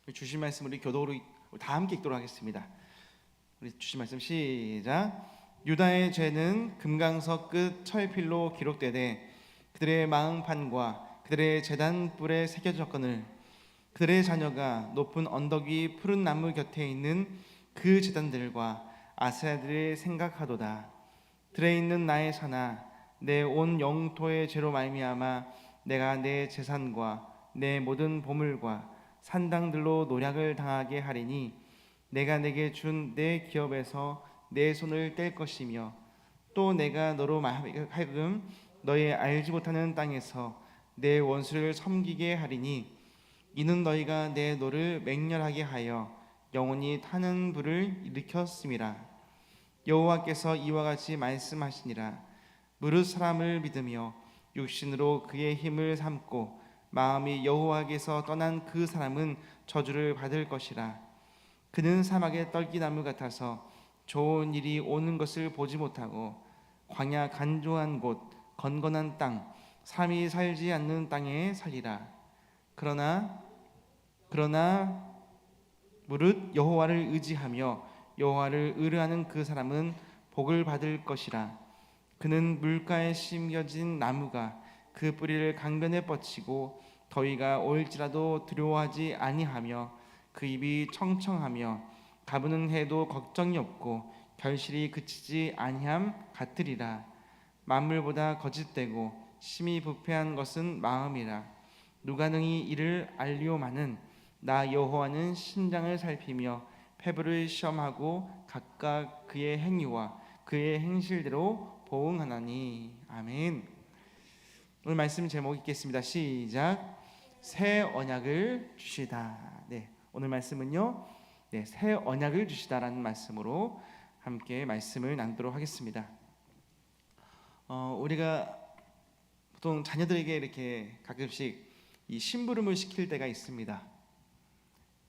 주신 말씀 우리 교도로 다 함께 읽도록 하겠습니다. 우리 주신 말씀 시작. 유다의 죄는 금강석 끝 철필로 기록되되 그들의 마음판과 그들의 제단 뿔에 새겨졌거늘 그들의 자녀가 높은 언덕 위 푸른 나무 곁에 있는 그 제단들과 아세라들을 생각하도다. 들에 있는 나의 산아, 내 온 영토의 죄로 말미암아 내가 내 재산과 내 모든 보물과 산당들로 노략을 당하게 하리니 내가 내게 준 내 기업에서 내 손을 뗄 것이며 또 내가 너로 하여금 너의 알지 못하는 땅에서 내 원수를 섬기게 하리니 이는 너희가 내 노를 맹렬하게 하여 영원히 타는 불을 일으켰음이라. 여호와께서 이와 같이 말씀하시니라. 무릇 사람을 믿으며 육신으로 그의 힘을 삼고 마음이 여호와께서 떠난 그 사람은 저주를 받을 것이라. 그는 사막의 떨기나무 같아서 좋은 일이 오는 것을 보지 못하고 광야 간조한 곳 건건한 땅 사람이 살지 않는 땅에 살리라. 그러나 무릇 여호와를 의지하며 여호와를 의뢰하는 그 사람은 복을 받을 것이라. 그는 물가에 심겨진 나무가 그 뿌리를 강변에 뻗치고 더위가 올지라도 두려워하지 아니하며 그 입이 청청하며 가부는 해도 걱정이 없고 결실이 그치지 아니함 같으리라. 만물보다 거짓되고 심히 부패한 것은 마음이라. 누가 능히 이를 알리오마는 나 여호와는 심장을 살피며 폐부를 시험하고 각각 그의 행위와 그의 행실대로 보응하나니. 아멘. 오늘 말씀 제목 읽겠습니다. 시작. 새 언약을 주시다. 네, 오늘 말씀은요, 새 언약을 주시다라는 말씀으로 함께 말씀을 나누도록 하겠습니다. 우리가 보통 자녀들에게 이렇게 가끔씩 이 심부름을 시킬 때가 있습니다.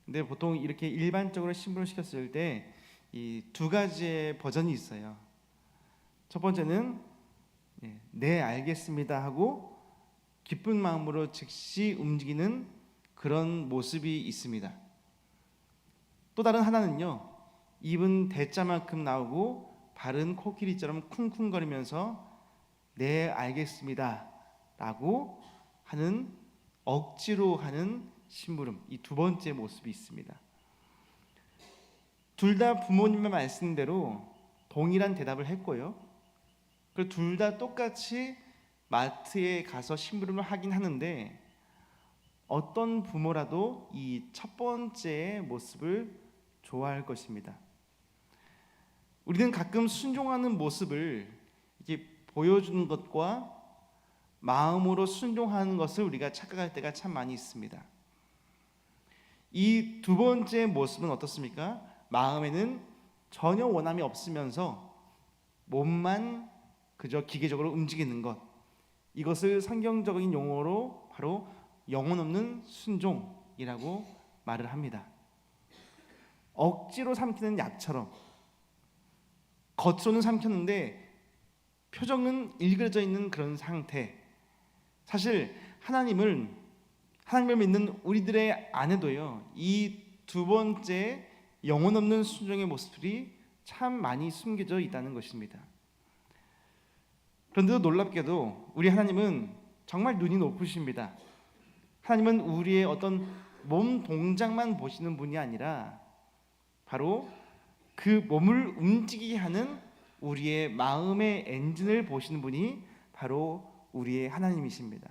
근데 보통 이렇게 일반적으로 심부름을 시켰을 때 이 두 가지의 버전이 있어요. 첫 번째는 네 알겠습니다 하고 기쁜 마음으로 즉시 움직이는 그런 모습이 있습니다. 또 다른 하나는요, 입은 대자만큼 나오고 발은 코끼리처럼 쿵쿵거리면서 네 알겠습니다 라고 하는, 억지로 하는 심부름, 이 두 번째 모습이 있습니다. 둘 다 부모님의 말씀대로 동일한 대답을 했고요, 그리고 둘 다 똑같이 마트에 가서 심부름을 하긴 하는데 어떤 부모라도 이 첫 번째 모습을 좋아할 것입니다. 우리는 가끔 순종하는 모습을 이렇게 보여주는 것과 마음으로 순종하는 것을 우리가 착각할 때가 참 많이 있습니다. 이 두 번째 모습은 어떻습니까? 마음에는 전혀 원함이 없으면서 몸만 그저 기계적으로 움직이는 것, 이것을 성경적인 용어로 바로 영혼 없는 순종이라고 말을 합니다. 억지로 삼키는 약처럼 겉으로는 삼켰는데 표정은 일그러져 있는 그런 상태. 사실 하나님을 믿는 우리들의 안에도요, 이 두 번째 영혼 없는 순종의 모습들이 참 많이 숨겨져 있다는 것입니다. 그런데도 놀랍게도 우리 하나님은 정말 눈이 높으십니다. 하나님은 우리의 어떤 몸 동작만 보시는 분이 아니라 바로 그 몸을 움직이게 하는 우리의 마음의 엔진을 보시는 분이 바로 우리의 하나님이십니다.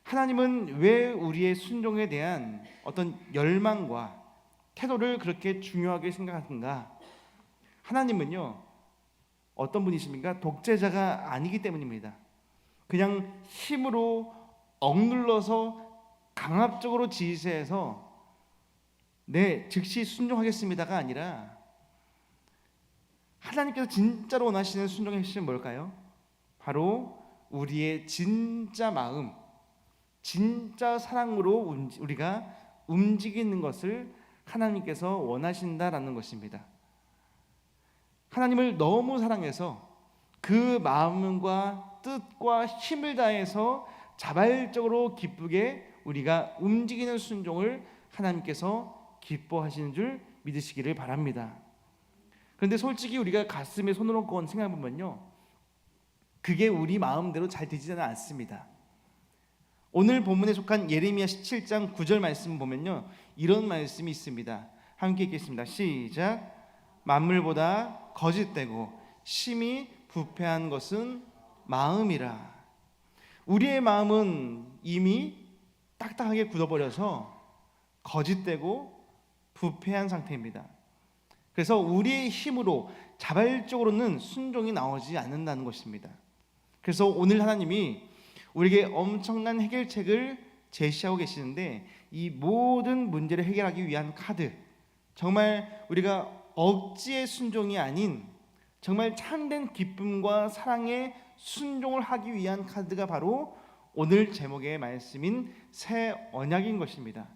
하나님은 왜 우리의 순종에 대한 어떤 열망과 태도를 그렇게 중요하게 생각하는가? 하나님은요, 어떤 분이십니까? 독재자가 아니기 때문입니다. 그냥 힘으로 억눌러서 강압적으로 지시해서 네 즉시 순종하겠습니다가 아니라, 하나님께서 진짜로 원하시는 순종의 핵심은 뭘까요? 바로 우리의 진짜 마음, 진짜 사랑으로 우리가 움직이는 것을 하나님께서 원하신다라는 것입니다. 하나님을 너무 사랑해서 그 마음과 뜻과 힘을 다해서 자발적으로 기쁘게 우리가 움직이는 순종을 하나님께서 기뻐하시는 줄 믿으시기를 바랍니다. 그런데 솔직히 우리가 가슴에 손을 얹고 생각해보면요, 그게 우리 마음대로 잘 되지는 않습니다. 오늘 본문에 속한 예레미야 17장 9절 말씀 보면요, 이런 말씀이 있습니다. 함께 읽겠습니다. 시작. 만물보다 거짓되고 심히 부패한 것은 마음이라. 우리의 마음은 이미 딱딱하게 굳어버려서 거짓되고 부패한 상태입니다. 그래서 우리의 힘으로 자발적으로는 순종이 나오지 않는다는 것입니다. 그래서 오늘 하나님이 우리에게 엄청난 해결책을 제시하고 계시는데, 이 모든 문제를 해결하기 위한 카드, 정말 우리가 억지의 순종이 아닌 정말 참된 기쁨과 사랑의 순종을 하기 위한 카드가 바로 오늘 제목의 말씀인 새 언약인 것입니다.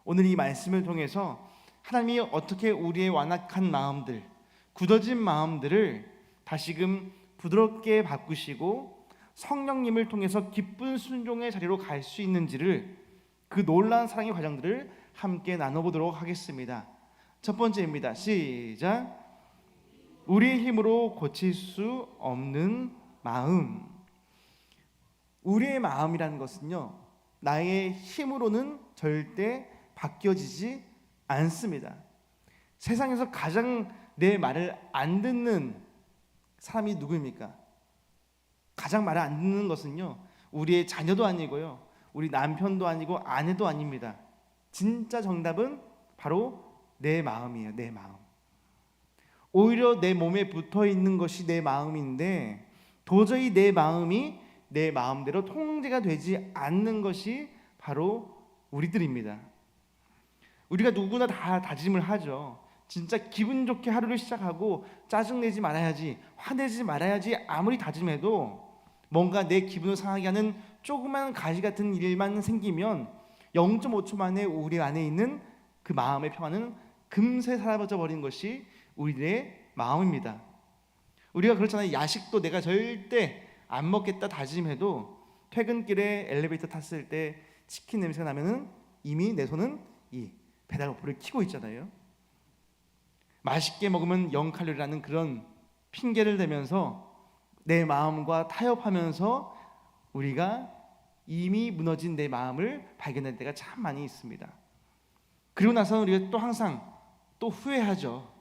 오늘 이 말씀을 통해서 하나님이 어떻게 우리의 완악한 마음들, 굳어진 마음들을 다시금 부드럽게 바꾸시고 성령님을 통해서 기쁜 순종의 자리로 갈 수 있는지를, 그 놀라운 사랑의 과정들을 함께 나눠보도록 하겠습니다. 첫 번째입니다. 시작. 우리의 힘으로 고칠 수 없는 마음. 우리의 마음이라는 것은요, 나의 힘으로는 절대 바뀌어지지 않습니다. 세상에서 가장 내 말을 안 듣는 사람이 누구입니까? 가장 말을 안 듣는 것은요, 우리의 자녀도 아니고요, 우리 남편도 아니고 아내도 아닙니다. 진짜 정답은 바로 내 마음이에요. 내 마음. 오히려 내 몸에 붙어 있는 것이 내 마음인데, 도저히 내 마음이 내 마음대로 통제가 되지 않는 것이 바로 우리들입니다. 우리가 누구나 다 다짐을 하죠. 진짜 기분 좋게 하루를 시작하고 짜증내지 말아야지, 화내지 말아야지, 아무리 다짐해도 뭔가 내 기분을 상하게 하는 조그만 가시 같은 일만 생기면 0.5초 만에 우리 안에 있는 그 마음의 평화는 금세 사라져 버린 것이 우리의 마음입니다. 우리가 그렇잖아요. 야식도 내가 절대 안 먹겠다 다짐해도 퇴근길에 엘리베이터 탔을 때 치킨 냄새가 나면은 이미 내 손은 이 배달 어플을 켜고 있잖아요. 맛있게 먹으면 0칼로리라는 그런 핑계를 대면서 내 마음과 타협하면서 우리가 이미 무너진 내 마음을 발견할 때가 참 많이 있습니다. 그리고 나서는 우리가 또 항상 또 후회하죠.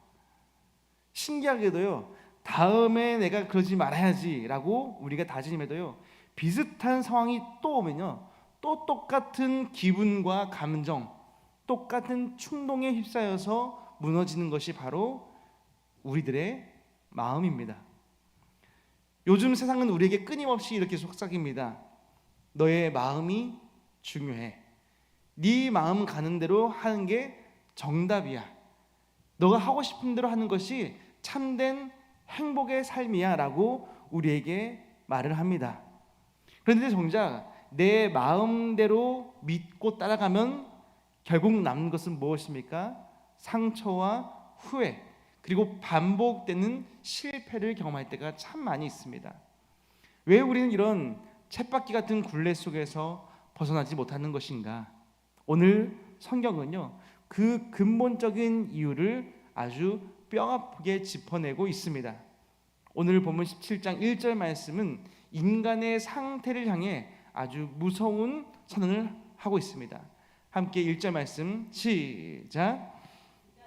신기하게도요, 다음에 내가 그러지 말아야지 라고 우리가 다짐해도요, 비슷한 상황이 또 오면요, 또 똑같은 기분과 감정, 똑같은 충동에 휩싸여서 무너지는 것이 바로 우리들의 마음입니다. 요즘 세상은 우리에게 끊임없이 이렇게 속삭입니다. 너의 마음이 중요해. 네 마음 가는 대로 하는 게 정답이야. 너가 하고 싶은 대로 하는 것이 참된 행복의 삶이야 라고 우리에게 말을 합니다. 그런데 정작 내 마음대로 믿고 따라가면 결국 남는 것은 무엇입니까? 상처와 후회, 그리고 반복되는 실패를 경험할 때가 참 많이 있습니다. 왜 우리는 이런 쳇바퀴 같은 굴레 속에서 벗어나지 못하는 것인가? 오늘 성경은요, 그 근본적인 이유를 아주 뼈아프게 짚어내고 있습니다. 오늘 본문 17장 1절 말씀은 인간의 상태를 향해 아주 무서운 선언을 하고 있습니다. 함께 1절 말씀 시작.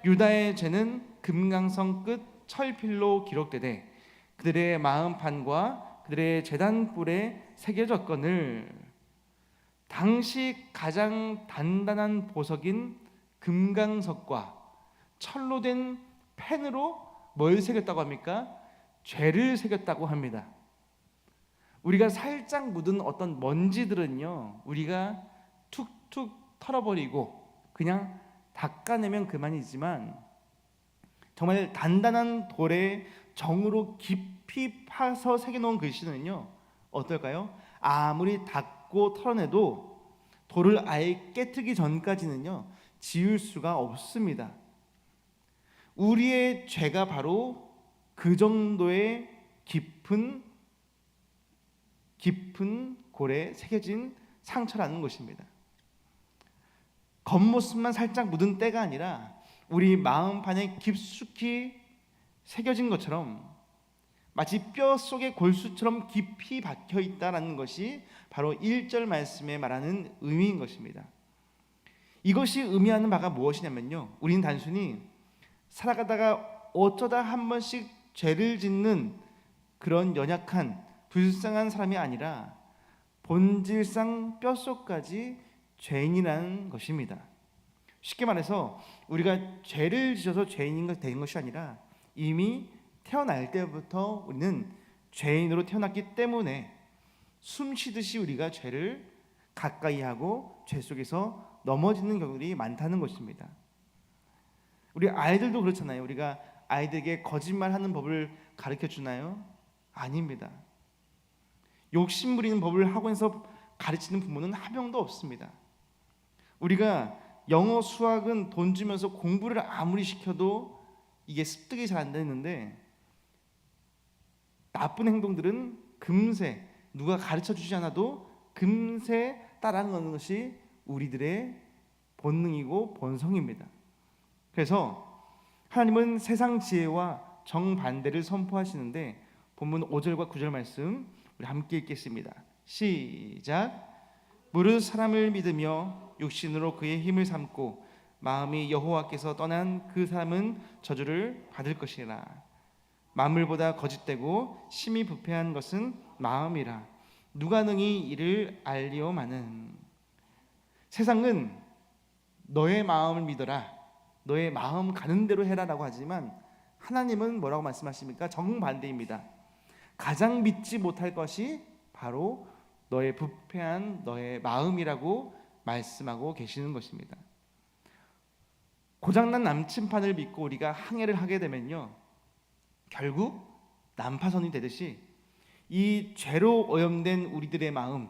유다의 죄는 금강성 끝 철필로 기록되되 그들의 마음판과 그들의 제단뿔에 새겨졌거늘. 당시 가장 단단한 보석인 금강석과 철로 된 펜으로 뭘 새겼다고 합니까? 죄를 새겼다고 합니다. 우리가 살짝 묻은 어떤 먼지들은요, 우리가 툭툭 털어버리고 그냥 닦아내면 그만이지만, 정말 단단한 돌에 정으로 깊이 파서 새겨놓은 글씨는요, 어떨까요? 아무리 닦고 털어내도 돌을 아예 깨트기 전까지는요, 지울 수가 없습니다. 우리의 죄가 바로 그 정도의 깊은 골에 새겨진 상처라는 것입니다. 겉모습만 살짝 묻은 때가 아니라 우리 마음판에 깊숙이 새겨진 것처럼 마치 뼈 속의 골수처럼 깊이 박혀 있다라는 것이 바로 1절 말씀에 말하는 의미인 것입니다. 이것이 의미하는 바가 무엇이냐면요, 우리는 단순히 살아가다가 어쩌다 한 번씩 죄를 짓는 그런 연약한 불쌍한 사람이 아니라 본질상 뼛속까지 죄인이라는 것입니다. 쉽게 말해서 우리가 죄를 지어서 죄인이 되는 것이 아니라 이미 태어날 때부터 우리는 죄인으로 태어났기 때문에 숨쉬듯이 우리가 죄를 가까이 하고 죄 속에서 넘어지는 경우들이 많다는 것입니다. 우리 아이들도 그렇잖아요. 우리가 아이들에게 거짓말하는 법을 가르쳐 주나요? 아닙니다. 욕심 부리는 법을 학원에서 가르치는 부모는 한 명도 없습니다. 우리가 영어, 수학은 돈 주면서 공부를 아무리 시켜도 이게 습득이 잘 안 되는데, 나쁜 행동들은 금세 누가 가르쳐 주지 않아도 금세 따라하는 것이 우리들의 본능이고 본성입니다. 그래서 하나님은 세상 지혜와 정반대를 선포하시는데, 본문 5절과 9절 말씀 우리 함께 읽겠습니다. 시작. 무릇 사람을 믿으며 육신으로 그의 힘을 삼고 마음이 여호와께서 떠난 그 사람은 저주를 받을 것이라. 만물보다 거짓되고 심히 부패한 것은 마음이라. 누가 능히 이를 알리오마는. 세상은 너의 마음을 믿어라, 너의 마음 가는 대로 해라라고 하지만 하나님은 뭐라고 말씀하십니까? 정반대입니다. 가장 믿지 못할 것이 바로 너의 부패한 너의 마음이라고 말씀하고 계시는 것입니다. 고장난 남침판을 믿고 우리가 항해를 하게 되면요, 결국 난파선이 되듯이 이 죄로 오염된 우리들의 마음,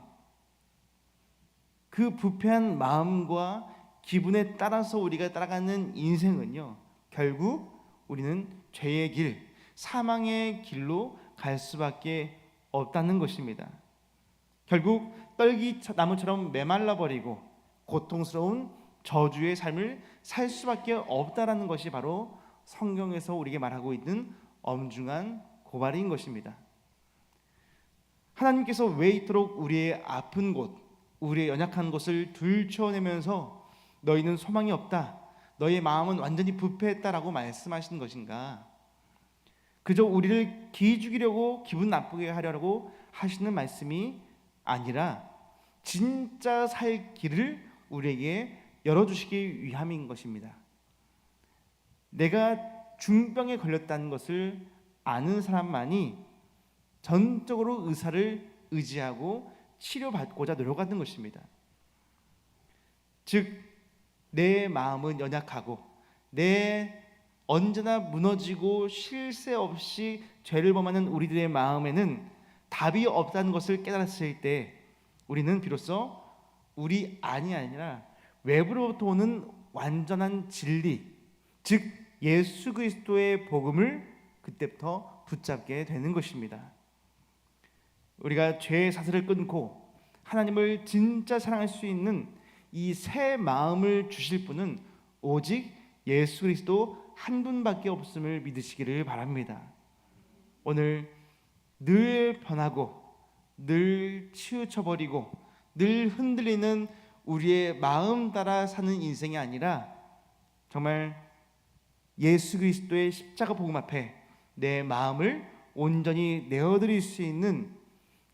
그 부패한 마음과 기분에 따라서 우리가 따라가는 인생은요, 결국 우리는 죄의 길, 사망의 길로 갈 수밖에 없다는 것입니다. 결국 떨기나무처럼 메말라 버리고 고통스러운 저주의 삶을 살 수밖에 없다라는 것이 바로 성경에서 우리에게 말하고 있는 엄중한 고발인 것입니다. 하나님께서 왜 이토록 우리의 아픈 곳, 우리의 연약한 곳을 들춰내면서 너희는 소망이 없다, 너의 마음은 완전히 부패했다라고 말씀하시는 것인가? 그저 우리를 기죽이려고, 기분 나쁘게 하려고 하시는 말씀이 아니라 진짜 살 길을 우리에게 열어주시기 위함인 것입니다. 내가 중병에 걸렸다는 것을 아는 사람만이 전적으로 의사를 의지하고 치료받고자 노력하는 것입니다. 즉, 내 마음은 연약하고 내 언제나 무너지고 쉴 새 없이 죄를 범하는 우리들의 마음에는 답이 없다는 것을 깨달았을 때 우리는 비로소 우리 안이 아니라 외부로부터 오는 완전한 진리, 즉 예수 그리스도의 복음을 그때부터 붙잡게 되는 것입니다. 우리가 죄의 사슬을 끊고 하나님을 진짜 사랑할 수 있는 이 새 마음을 주실 분은 오직 예수 그리스도 한 분밖에 없음을 믿으시기를 바랍니다. 오늘 늘 변하고 늘 치우쳐버리고 늘 흔들리는 우리의 마음 따라 사는 인생이 아니라 정말 예수 그리스도의 십자가 복음 앞에 내 마음을 온전히 내어드릴 수 있는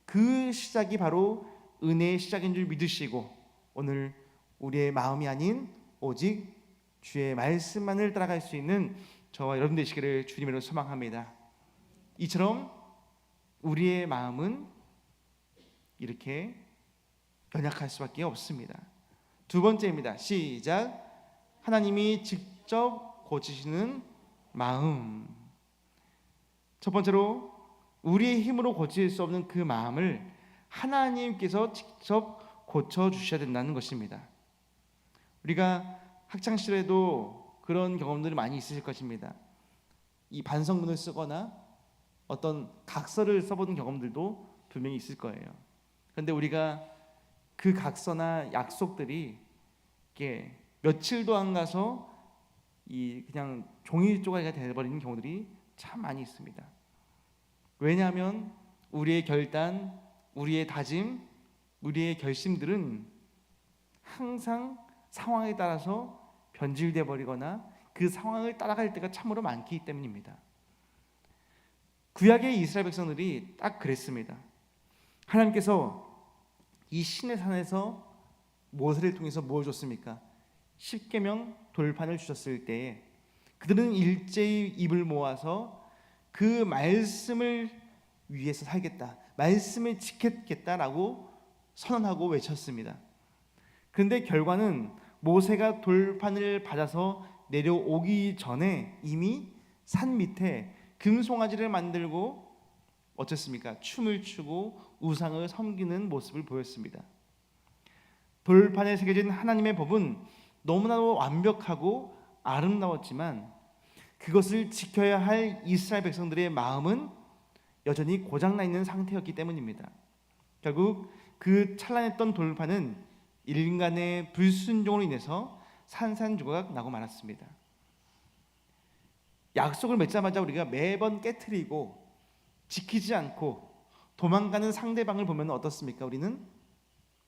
그 시작이 바로 은혜의 시작인 줄 믿으시고, 오늘 우리의 마음이 아닌 오직 주의 말씀만을 따라갈 수 있는 저와 여러분 되시기를 주님으로 소망합니다. 이처럼 우리의 마음은 이렇게 연약할 수밖에 없습니다. 두 번째입니다. 시작. 하나님이 직접 고치시는 마음. 첫 번째로 우리의 힘으로 고칠 수 없는 그 마음을 하나님께서 직접 고쳐주셔야 된다는 것입니다. 우리가 학창시절에도 그런 경험들이 많이 있으실 것입니다. 이 반성문을 쓰거나 어떤 각서를 써본 경험들도 분명히 있을 거예요. 그런데 우리가 그 각서나 약속들이 이게 며칠도 안 가서 이 그냥 종이 조각이 되어버리는 경우들이 참 많이 있습니다. 왜냐하면 우리의 결단, 우리의 다짐, 우리의 결심들은 항상 상황에 따라서 변질돼 버리거나 그 상황을 따라갈 때가 참으로 많기 때문입니다. 구약의 이스라엘 백성들이 딱 그랬습니다. 하나님께서 이 시내산에서 모세를 통해서 뭘 줬습니까? 십계명 돌판을 주셨을 때에 그들은 일제히 입을 모아서 그 말씀을 위해서 살겠다, 말씀을 지켰겠다라고 선언하고 외쳤습니다. 그런데 결과는 모세가 돌판을 받아서 내려오기 전에 이미 산 밑에 금송아지를 만들고 어쨌습니까? 춤을 추고 우상을 섬기는 모습을 보였습니다. 돌판에 새겨진 하나님의 법은 너무나도 완벽하고 아름다웠지만 그것을 지켜야 할 이스라엘 백성들의 마음은 여전히 고장나 있는 상태였기 때문입니다. 결국 그 찬란했던 돌판은 인간의 불순종으로 인해서 산산조각 나고 말았습니다. 약속을 맺자마자 우리가 매번 깨트리고 지키지 않고 도망가는 상대방을 보면 어떻습니까? 우리는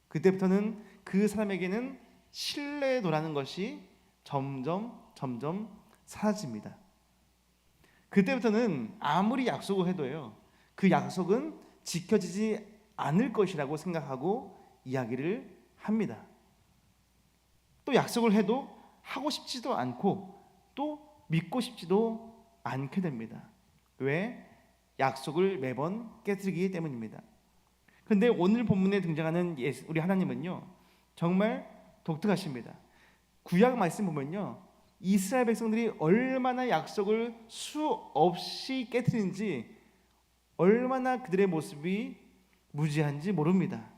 그때부터는 그 사람에게는 신뢰도라는 것이 점점 사라집니다. 그때부터는 아무리 약속을 해도요, 그 약속은 지켜지지 않을 것이라고 생각하고 이야기를 합니다. 또 약속을 해도 하고 싶지도 않고 또 믿고 싶지도 않게 됩니다. 왜? 약속을 매번 깨뜨리기 때문입니다. 그런데 오늘 본문에 등장하는 우리 하나님은요, 정말 독특하십니다. 구약 말씀 보면요, 이스라엘 백성들이 얼마나 약속을 수없이 깨뜨리는지, 얼마나 그들의 모습이 무지한지 모릅니다.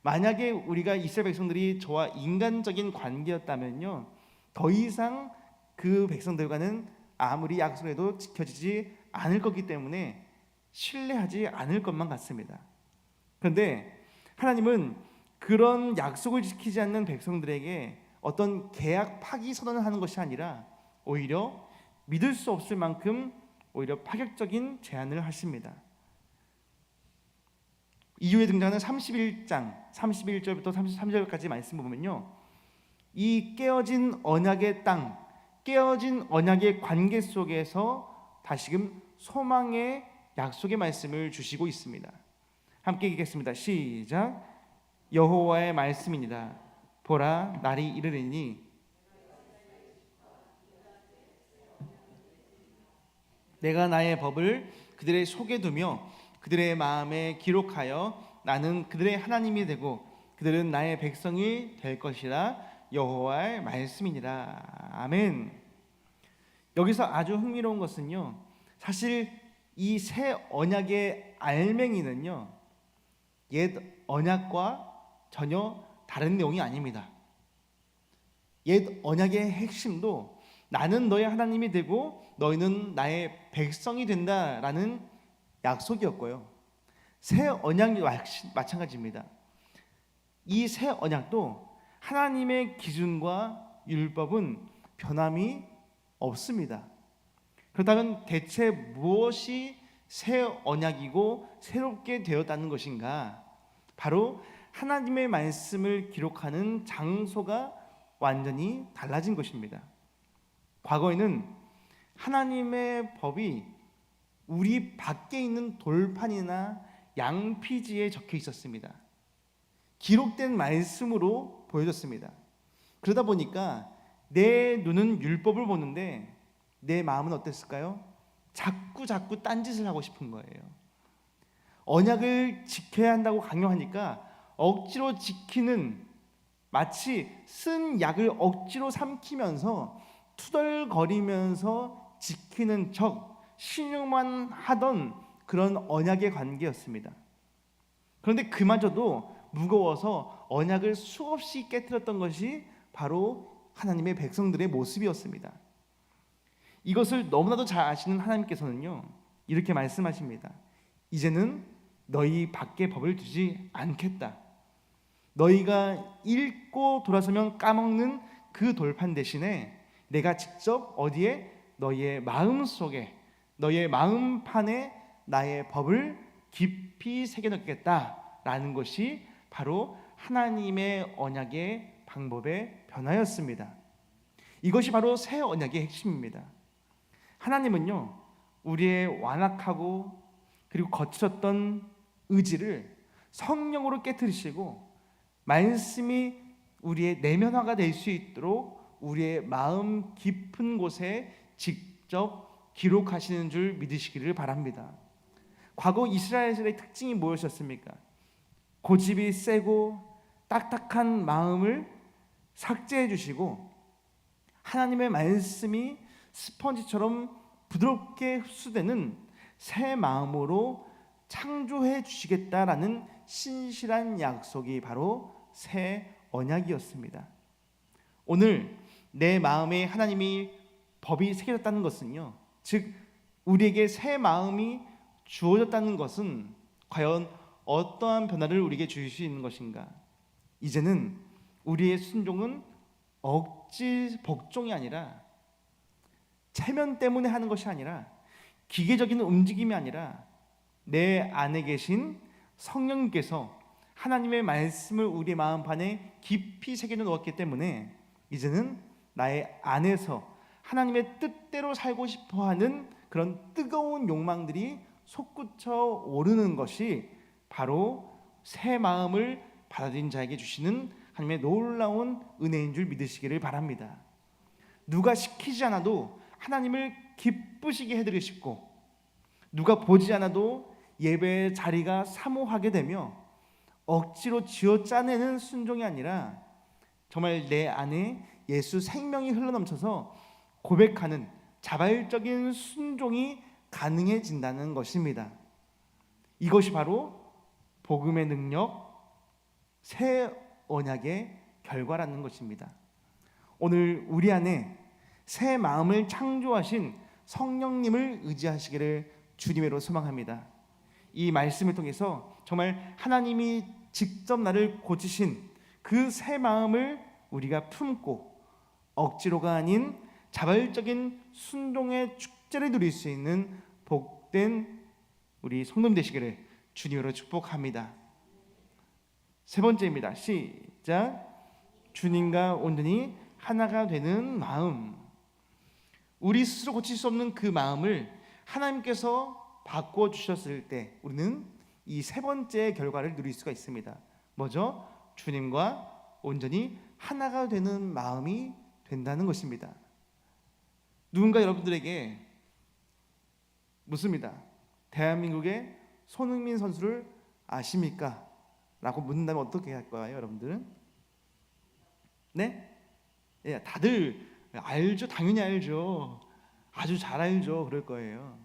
만약에 우리가 이스라엘 백성들이 저와 인간적인 관계였다면요, 더 이상 그 백성들과는 아무리 약속을 해도 지켜지지 않을 거기 때문에 신뢰하지 않을 것만 같습니다. 그런데 하나님은 그런 약속을 지키지 않는 백성들에게 어떤 계약 파기 선언을 하는 것이 아니라 오히려 믿을 수 없을 만큼 오히려 파격적인 제안을 하십니다. 이후에 등장하는 31장 31절부터 33절까지 말씀 보면요, 이 깨어진 언약의 땅, 깨어진 언약의 관계 속에서 다시금 소망의 약속의 말씀을 주시고 있습니다. 함께 읽겠습니다. 시작. 여호와의 말씀입니다. 보라, 날이 이르리니 내가 나의 법을 그들의 속에 두며 그들의 마음에 기록하여 나는 그들의 하나님이 되고 그들은 나의 백성이 될 것이라. 여호와의 말씀이니라. 아멘. 여기서 아주 흥미로운 것은요, 사실 이 새 언약의 알맹이는요, 옛 언약과 전혀 다른 내용이 아닙니다. 옛 언약의 핵심도 나는 너의 하나님이 되고 너희는 나의 백성이 된다라는 약속이었고요, 새 언약이 마찬가지입니다. 이 새 언약도 하나님의 기준과 율법은 변함이 없습니다. 그렇다면 대체 무엇이 새 언약이고 새롭게 되었다는 것인가? 바로 하나님의 말씀을 기록하는 장소가 완전히 달라진 것입니다. 과거에는 하나님의 법이 우리 밖에 있는 돌판이나 양피지에 적혀 있었습니다. 기록된 말씀으로 보여졌습니다. 그러다 보니까 내 눈은 율법을 보는데 내 마음은 어땠을까요? 자꾸 딴짓을 하고 싶은 거예요. 언약을 지켜야 한다고 강요하니까 억지로 지키는, 마치 쓴 약을 억지로 삼키면서 투덜거리면서 지키는 척 신용만 하던 그런 언약의 관계였습니다. 그런데 그마저도 무거워서 언약을 수없이 깨뜨렸던 것이 바로 하나님의 백성들의 모습이었습니다. 이것을 너무나도 잘 아시는 하나님께서는요, 이렇게 말씀하십니다. 이제는 너희 밖에 법을 두지 않겠다. 너희가 읽고 돌아서면 까먹는 그 돌판 대신에 내가 직접 어디에? 너희의 마음속에, 너희의 마음판에 나의 법을 깊이 새겨넣겠다라는 것이 바로 하나님의 언약의 방법의 변화였습니다. 이것이 바로 새 언약의 핵심입니다. 하나님은요, 우리의 완악하고 그리고 거칠었던 의지를 성령으로 깨트리시고 말씀이 우리의 내면화가 될 수 있도록 우리의 마음 깊은 곳에 직접 기록하시는 줄 믿으시기를 바랍니다. 과거 이스라엘의 특징이 무엇이었습니까? 고집이 세고 딱딱한 마음을 삭제해 주시고 하나님의 말씀이 스펀지처럼 부드럽게 흡수되는 새 마음으로 창조해 주시겠다라는 신실한 약속이 바로 새 언약이었습니다. 오늘 내 마음에 하나님이 법이 새겨졌다는 것은요, 즉 우리에게 새 마음이 주어졌다는 것은 과연 어떠한 변화를 우리에게 주실 수 있는 것인가? 이제는 우리의 순종은 억지 복종이 아니라 체면 때문에 하는 것이 아니라 기계적인 움직임이 아니라 내 안에 계신 성령님께서 하나님의 말씀을 우리의 마음판에 깊이 새겨 놓았기 때문에 이제는 나의 안에서 하나님의 뜻대로 살고 싶어하는 그런 뜨거운 욕망들이 솟구쳐 오르는 것이 바로 새 마음을 받아들인 자에게 주시는 하나님의 놀라운 은혜인 줄 믿으시기를 바랍니다. 누가 시키지 않아도 하나님을 기쁘시게 해드리고 싶고 누가 보지 않아도 예배의 자리가 사모하게 되며 억지로 쥐어짜내는 순종이 아니라 정말 내 안에 예수 생명이 흘러넘쳐서 고백하는 자발적인 순종이 가능해진다는 것입니다. 이것이 바로 복음의 능력, 새 언약의 결과라는 것입니다. 오늘 우리 안에 새 마음을 창조하신 성령님을 의지하시기를 주님으로 소망합니다. 이 말씀을 통해서 정말 하나님이 직접 나를 고치신 그 새 마음을 우리가 품고 억지로가 아닌 자발적인 순종의 축제를 누릴 수 있는 복된 우리 성도님 되시기를 주님으로 축복합니다. 세 번째입니다. 시작. 주님과 온전히 하나가 되는 마음. 우리 스스로 고칠 수 없는 그 마음을 하나님께서 바꿔 주셨을 때 우리는 이 세 번째 결과를 누릴 수가 있습니다. 뭐죠? 주님과 온전히 하나가 되는 마음이 된다는 것입니다. 누군가 여러분들에게 묻습니다. 대한민국의 손흥민 선수를 아십니까? 라고 묻는다면 어떻게 할 거예요, 여러분들은? 네? 예, 다들 알죠. 당연히 알죠. 아주 잘 알죠. 그럴 거예요.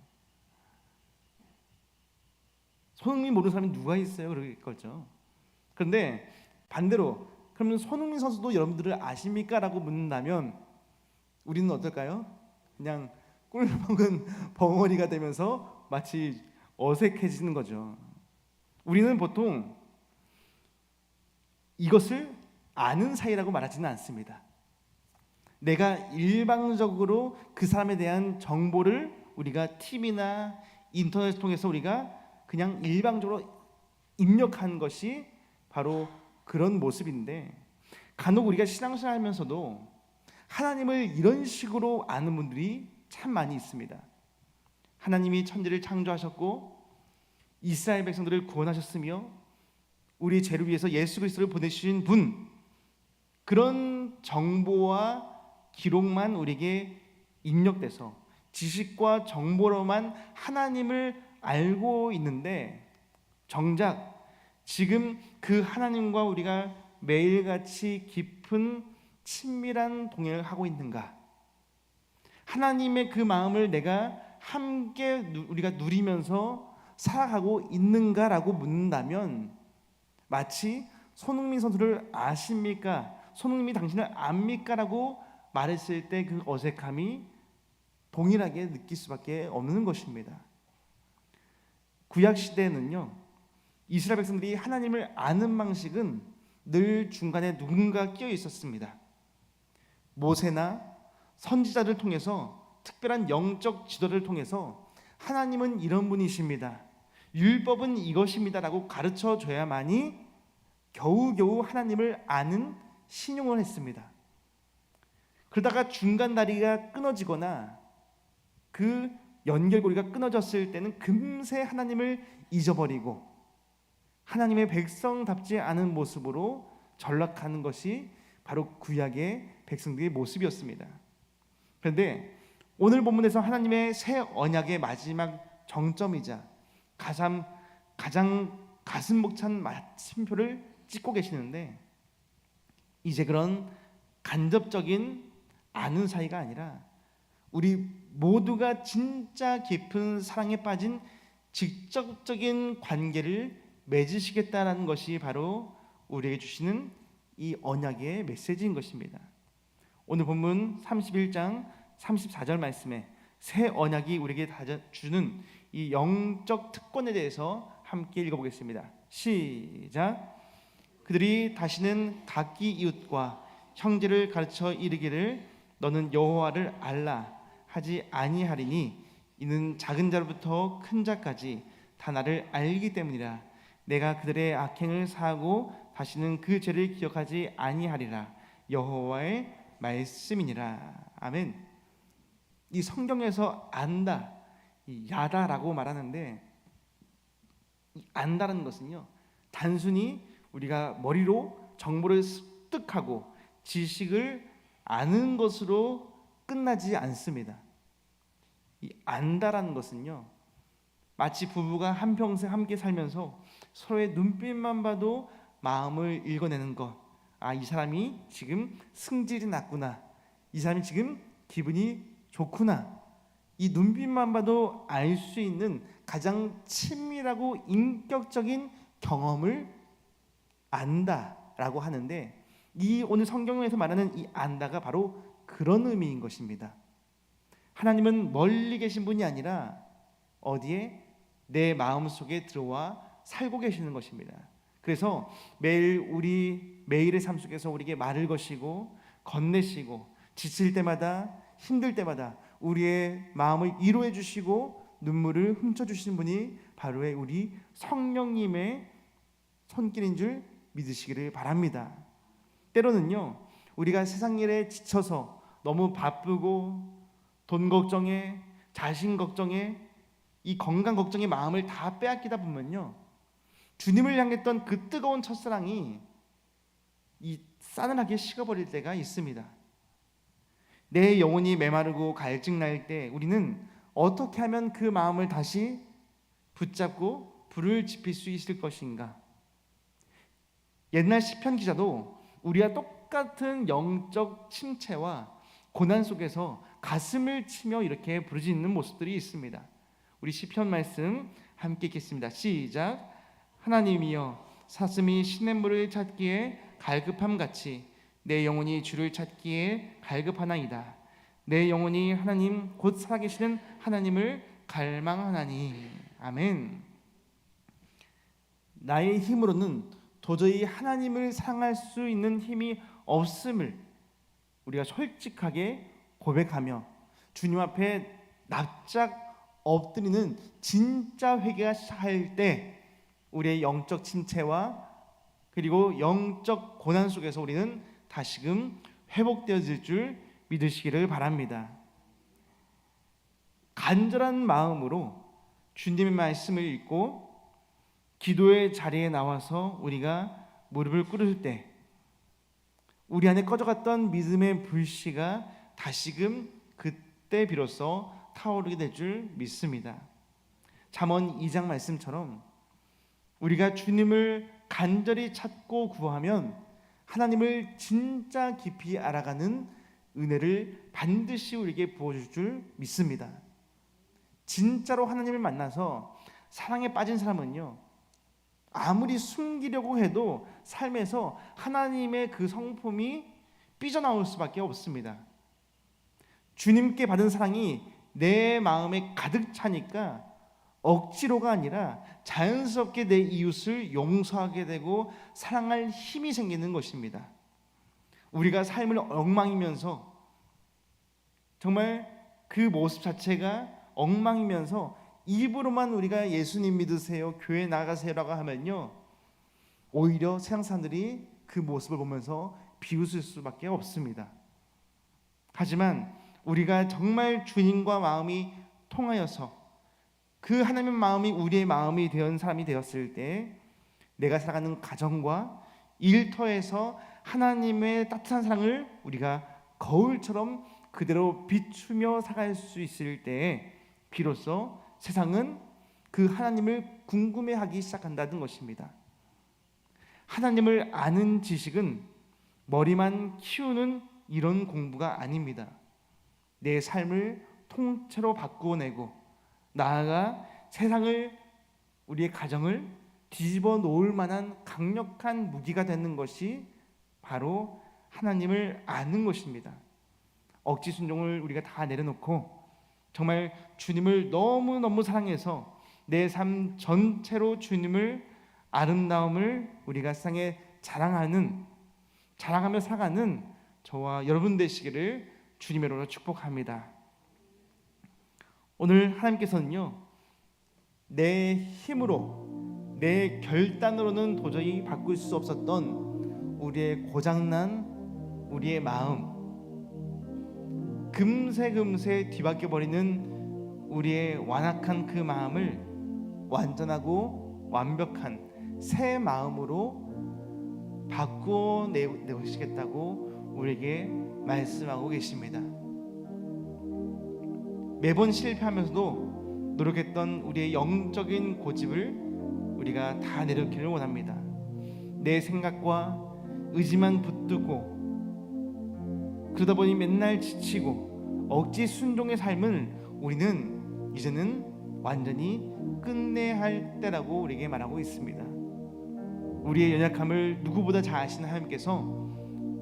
손흥민 모르는 사람이 누가 있어요? 그럴 거죠. 그런데 반대로 그러면 손흥민 선수도 여러분들을 아십니까? 라고 묻는다면 우리는 어떨까요? 그냥 꿀먹은 벙어리가 되면서 마치 어색해지는 거죠. 우리는 보통 이것을 아는 사이라고 말하지는 않습니다. 내가 일방적으로 그 사람에 대한 정보를 우리가 TV나 인터넷을 통해서 우리가 그냥 일방적으로 입력한 것이 바로 그런 모습인데, 간혹 우리가 신앙생활 하면서도 하나님을 이런 식으로 아는 분들이 참 많이 있습니다. 하나님이 천지를 창조하셨고 이스라엘 백성들을 구원하셨으며 우리 죄를 위해서 예수 그리스도를 보내주신 분, 그런 정보와 기록만 우리에게 입력돼서 지식과 정보로만 하나님을 알고 있는데, 정작 지금 그 하나님과 우리가 매일같이 깊은 친밀한 동행을 하고 있는가? 하나님의 그 마음을 내가 함께 우리가 누리면서 살아가고 있는가라고 묻는다면 마치 손흥민 선수를 아십니까? 손흥민이 당신을 압니까? 라고 말했을 때 그 어색함이 동일하게 느낄 수밖에 없는 것입니다. 구약 시대에는요, 이스라엘 백성들이 하나님을 아는 방식은 늘 중간에 누군가 끼어 있었습니다. 모세나 선지자를 통해서, 특별한 영적 지도를 통해서 하나님은 이런 분이십니다, 율법은 이것입니다라고 가르쳐 줘야만이 겨우겨우 하나님을 아는 신용을 했습니다. 그러다가 중간 다리가 끊어지거나 그 연결고리가 끊어졌을 때는 금세 하나님을 잊어버리고 하나님의 백성답지 않은 모습으로 전락하는 것이 바로 구약의 백성들의 모습이었습니다. 그런데 오늘 본문에서 하나님의 새 언약의 마지막 정점이자 가장 가슴 벅찬 마침표를 찍고 계시는데, 이제 그런 간접적인 아는 사이가 아니라 우리 모두가 진짜 깊은 사랑에 빠진 직접적인 관계를 맺으시겠다라는 것이 바로 우리에게 주시는 이 언약의 메시지인 것입니다. 오늘 본문 31장 34절 말씀에 새 언약이 우리에게 주는 이 영적 특권에 대해서 함께 읽어보겠습니다. 시작. 그들이 다시는 각기 이웃과 형제를 가르쳐 이르기를 너는 여호와를 알라 하지 아니하리니 이는 작은 자로부터 큰 자까지 다 나를 알기 때문이라. 내가 그들의 악행을 사하고 다시는 그 죄를 기억하지 아니하리라. 여호와의 말씀이니라. 아멘. 이 성경에서 안다, 이 야다라고 말하는데, 이 안다라는 것은요, 단순히 우리가 머리로 정보를 습득하고 지식을 아는 것으로 끝나지 않습니다. 이 안다라는 것은요, 마치 부부가 한평생 함께 살면서 서로의 눈빛만 봐도 마음을 읽어내는 것. 아, 이 사람이 지금 승질이 났구나, 이 사람이 지금 기분이 좋구나, 이 눈빛만 봐도 알 수 있는 가장 친밀하고 인격적인 경험을 안다라고 하는데, 이 오늘 성경에서 말하는 이 안다가 바로 그런 의미인 것입니다. 하나님은 멀리 계신 분이 아니라 어디에? 내 마음속에 들어와 살고 계시는 것입니다. 그래서 매일 매일의 삶 속에서 우리에게 말을 거시고 건네시고 지칠 때마다, 힘들 때마다 우리의 마음을 위로해 주시고 눈물을 훔쳐 주시는 분이 바로 우리 성령님의 손길인 줄 믿으시기를 바랍니다. 때로는요, 우리가 세상 일에 지쳐서 너무 바쁘고 돈 걱정에, 자신 걱정에, 이 건강 걱정에 마음을 다 빼앗기다 보면요, 주님을 향했던 그 뜨거운 첫사랑이 이 싸늘하게 식어버릴 때가 있습니다. 내 영혼이 메마르고 갈증날 때 우리는 어떻게 하면 그 마음을 다시 붙잡고 불을 지필 수 있을 것인가? 옛날 시편 기자도 우리와 똑같은 영적 침체와 고난 속에서 가슴을 치며 이렇게 부르짖는 모습들이 있습니다. 우리 시편 말씀 함께 읽겠습니다. 시작. 하나님이여, 사슴이 시냇물을 찾기에 갈급함 같이 내 영혼이 주를 찾기에 갈급하나이다. 내 영혼이 하나님 곧 살아계시는 하나님을 갈망하나니. 아멘. 나의 힘으로는 도저히 하나님을 사랑할 수 있는 힘이 없음을 우리가 솔직하게 고백하며 주님 앞에 납작 엎드리는 진짜 회개가 시작할 때 우리의 영적 침체와 그리고 영적 고난 속에서 우리는 다시금 회복되어질 줄 믿으시기를 바랍니다. 간절한 마음으로 주님의 말씀을 읽고 기도의 자리에 나와서 우리가 무릎을 꿇을 때 우리 안에 꺼져갔던 믿음의 불씨가 다시금 그때 비로소 타오르게 될 줄 믿습니다. 잠언 2장 말씀처럼 우리가 주님을 간절히 찾고 구하면 하나님을 진짜 깊이 알아가는 은혜를 반드시 우리에게 부어줄 줄 믿습니다. 진짜로 하나님을 만나서 사랑에 빠진 사람은요, 아무리 숨기려고 해도 삶에서 하나님의 그 성품이 삐져나올 수밖에 없습니다. 주님께 받은 사랑이 내 마음에 가득 차니까 억지로가 아니라 자연스럽게 내 이웃을 용서하게 되고 사랑할 힘이 생기는 것입니다. 우리가 삶을 엉망이면서 정말 그 모습 자체가 엉망이면서 입으로만 우리가 예수님 믿으세요, 교회 나가세요라고 하면요, 오히려 세상 사람들이 그 모습을 보면서 비웃을 수밖에 없습니다. 하지만 우리가 정말 주님과 마음이 통하여서 그 하나님의 마음이 우리의 마음이 된 사람이 되었을 때 내가 살아가는 가정과 일터에서 하나님의 따뜻한 사랑을 우리가 거울처럼 그대로 비추며 살아갈 수 있을 때에 비로소 세상은 그 하나님을 궁금해하기 시작한다는 것입니다. 하나님을 아는 지식은 머리만 키우는 이런 공부가 아닙니다. 내 삶을 통째로 바꾸어내고 나아가 세상을, 우리의 가정을 뒤집어 놓을 만한 강력한 무기가 되는 것이 바로 하나님을 아는 것입니다. 억지 순종을 우리가 다 내려놓고 정말 주님을 너무너무 사랑해서 내 삶 전체로 주님을 아름다움을 우리가 세상에 자랑하며 살아가는 저와 여러분 되시기를 주님의 이름으로 축복합니다. 오늘 하나님께서는요, 내 힘으로 내 결단으로는 도저히 바꿀 수 없었던 우리의 고장난 우리의 마음, 금세 뒤바뀌어버리는 우리의 완악한 그 마음을 완전하고 완벽한 새 마음으로 바꾸어 내시겠다고 우리에게 말씀하고 계십니다. 매번 실패하면서도 노력했던 우리의 영적인 고집을 우리가 다 내려놓기를 원합니다. 내 생각과 의지만 붙들고 그러다 보니 맨날 지치고 억지 순종의 삶을 우리는 이제는 완전히 끝내야 할 때라고 우리에게 말하고 있습니다. 우리의 연약함을 누구보다 잘 아시는 하나님께서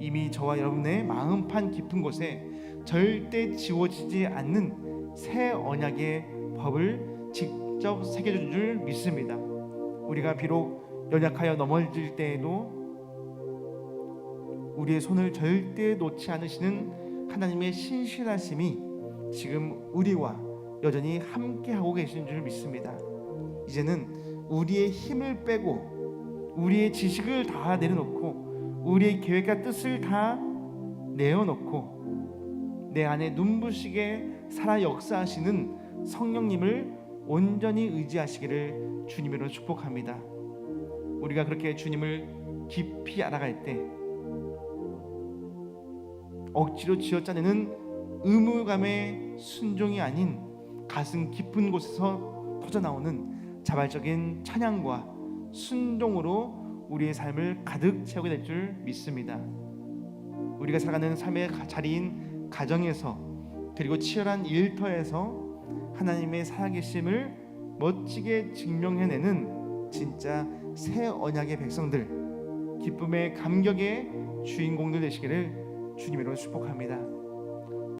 이미 저와 여러분의 마음판 깊은 곳에 절대 지워지지 않는 새 언약의 법을 직접 새겨준 줄 믿습니다. 우리가 비록 연약하여 넘어질 때에도 우리의 손을 절대 놓지 않으시는 하나님의 신실하심이 지금 우리와 여전히 함께하고 계시는 줄 믿습니다. 이제는 우리의 힘을 빼고 우리의 지식을 다 내려놓고 우리의 계획과 뜻을 다 내어놓고 내 안에 눈부시게 살아 역사하시는 성령님을 온전히 의지하시기를 주님으로 축복합니다. 우리가 그렇게 주님을 깊이 알아갈 때 억지로 쥐어짜내는 의무감의 순종이 아닌 가슴 깊은 곳에서 터져나오는 자발적인 찬양과 순종으로 우리의 삶을 가득 채우게 될 줄 믿습니다. 우리가 살아가는 삶의 자리인 가정에서 그리고 치열한 일터에서 하나님의 살아계심을 멋지게 증명해내는 진짜 새 언약의 백성들, 기쁨의 감격의 주인공들 되시기를 주님으로 축복합니다.